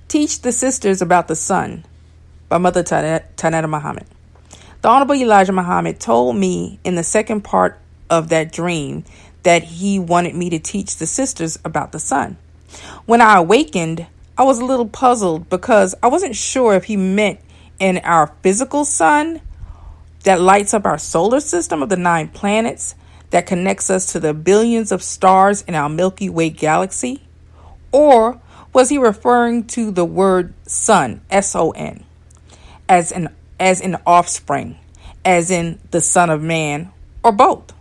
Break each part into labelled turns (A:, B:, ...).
A: Teach the Sisters About the Sun by Mother Tynnetta Muhammad. The Honorable Elijah Muhammad told me in the second part of that dream that he wanted me to teach the sisters about the sun. When I awakened, I was a little puzzled because I wasn't sure if he meant in our physical sun that lights up our solar system of the 9 planets that connects us to the billions of stars in our Milky Way galaxy, or was he referring to the word son, S-O-N, as in offspring, as in the Son of Man, or both?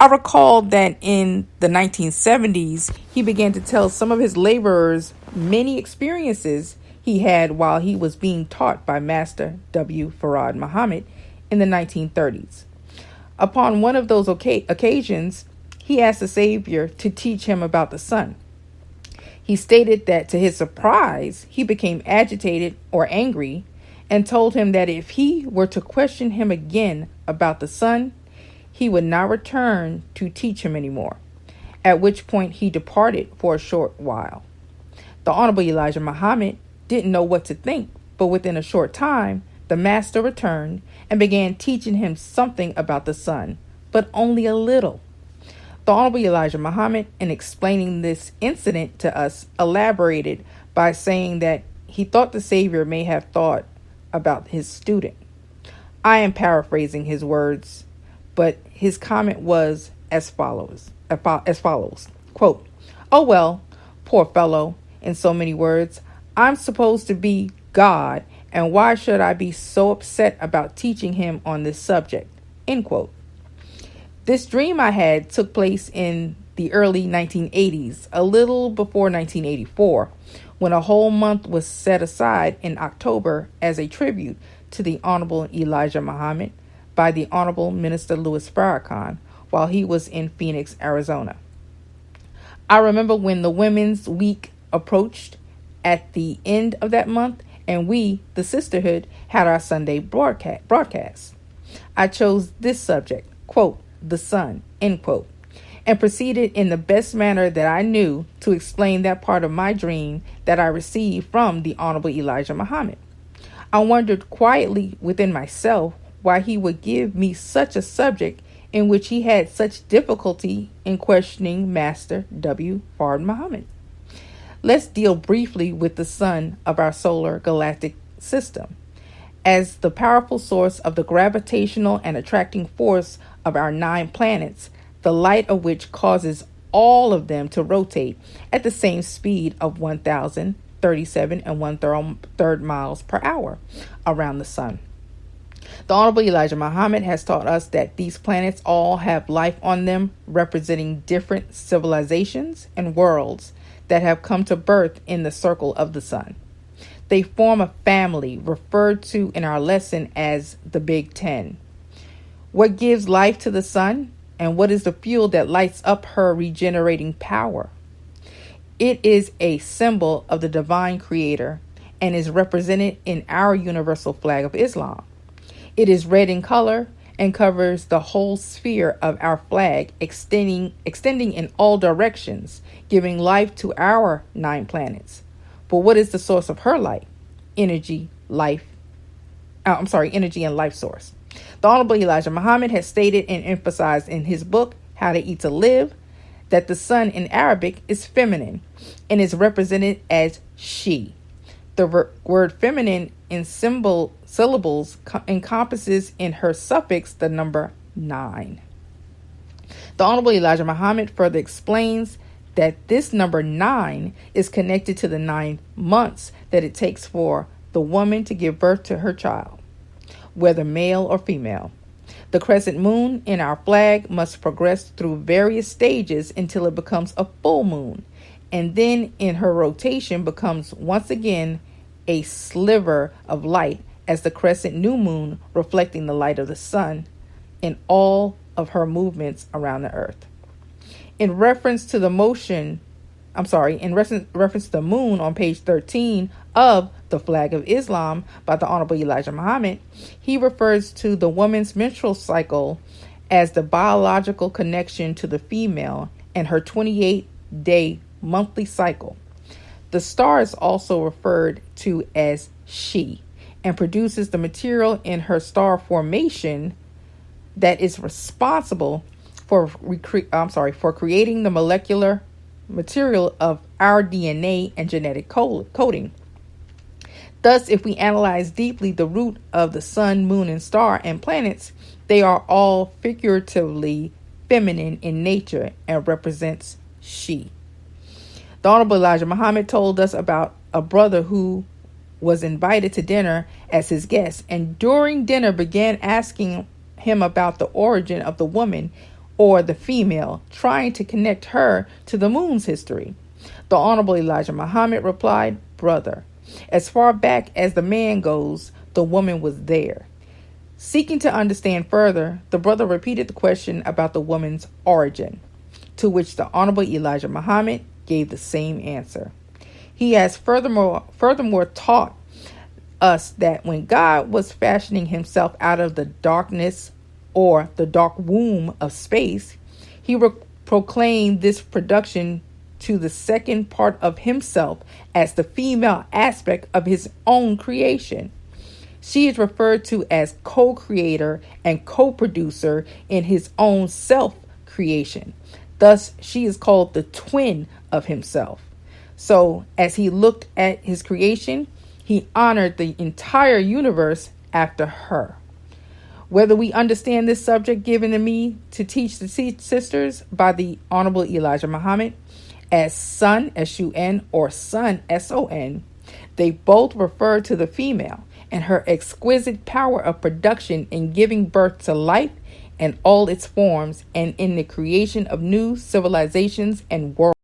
A: I recall that in the 1970s, he began to tell some of his laborers many experiences he had while he was being taught by Master W. Farad Muhammad in the 1930s. Upon one of those occasions, he asked the Savior to teach him about the sun. He stated that to his surprise, he became agitated or angry and told him that if he were to question him again about the sun, he would not return to teach him anymore, at which point he departed for a short while. The Honorable Elijah Muhammad didn't know what to think, but within a short time, the master returned and began teaching him something about the sun, but only a little. The Honorable Elijah Muhammad, in explaining this incident to us, elaborated by saying that he thought the Savior may have thought about his student. I am paraphrasing his words, but his comment was as follows, quote, "Oh well, poor fellow, in so many words, I'm supposed to be God, and why should I be so upset about teaching him on this subject?" End quote. This dream I had took place in the early 1980s, a little before 1984, when a whole month was set aside in October as a tribute to the Honorable Elijah Muhammad by the Honorable Minister Louis Farrakhan while he was in Phoenix, Arizona. I remember when the Women's Week approached at the end of that month, and we, the sisterhood, had our Sunday broadcast. I chose this subject, quote, "the sun," end quote, and proceeded in the best manner that I knew to explain that part of my dream that I received from the Honorable Elijah Muhammad. I wondered quietly within myself why he would give me such a subject in which he had such difficulty in questioning Master W. Farad Muhammad. Let's deal briefly with the sun of our solar galactic system. As the powerful source of the gravitational and attracting force of our 9 planets, the light of which causes all of them to rotate at the same speed of 1,037 and 1/3 miles per hour around the sun. The Honorable Elijah Muhammad has taught us that these planets all have life on them, representing different civilizations and worlds that have come to birth in the circle of the sun. They form a family referred to in our lesson as the Big Ten. What gives life to the sun, and what is the fuel that lights up her regenerating power? It is a symbol of the divine creator and is represented in our universal flag of Islam. It is red in color and covers the whole sphere of our flag, extending in all directions, giving life to our 9 planets. But what is the source of her light? Energy and life source. The Honorable Elijah Muhammad has stated and emphasized in his book, How to Eat to Live, that the sun in Arabic is feminine and is represented as she. The word feminine in syllables encompasses in her suffix the number 9. The Honorable Elijah Muhammad further explains that this number 9 is connected to the 9 months that it takes for the woman to give birth to her child, whether male or female. The crescent moon in our flag must progress through various stages until it becomes a full moon, and then in her rotation becomes once again a sliver of light as the crescent new moon, reflecting the light of the sun in all of her movements around the earth. In reference to the moon on page 13 of the Flag of Islam by the Honorable Elijah Muhammad, he refers to the woman's menstrual cycle as the biological connection to the female and her 28-day monthly cycle. The star is also referred to as she, and produces the material in her star formation that is responsible for creating the molecular material of our DNA and genetic coding. Thus, if we analyze deeply the root of the sun, moon, and star and planets, they are all figuratively feminine in nature and represents she. The Honorable Elijah Muhammad told us about a brother who was invited to dinner as his guest, and during dinner began asking him about the origin of the woman or the female, trying to connect her to the moon's history. The Honorable Elijah Muhammad replied, "Brother, as far back as the man goes, the woman was there." Seeking to understand further, the brother repeated the question about the woman's origin, to which the Honorable Elijah Muhammad gave the same answer. He has furthermore taught us that when God was fashioning himself out of the darkness or the dark womb of space, he proclaimed this production to the second part of himself as the female aspect of his own creation. She is referred to as co-creator and co-producer in his own self-creation. Thus, she is called the twin of himself. So, as he looked at his creation, he honored the entire universe after her. Whether we understand this subject given to me to teach the sisters by the Honorable Elijah Muhammad as sun, S-U-N, or son, S-O-N, they both refer to the female and her exquisite power of production in giving birth to life in all its forms and in the creation of new civilizations and worlds.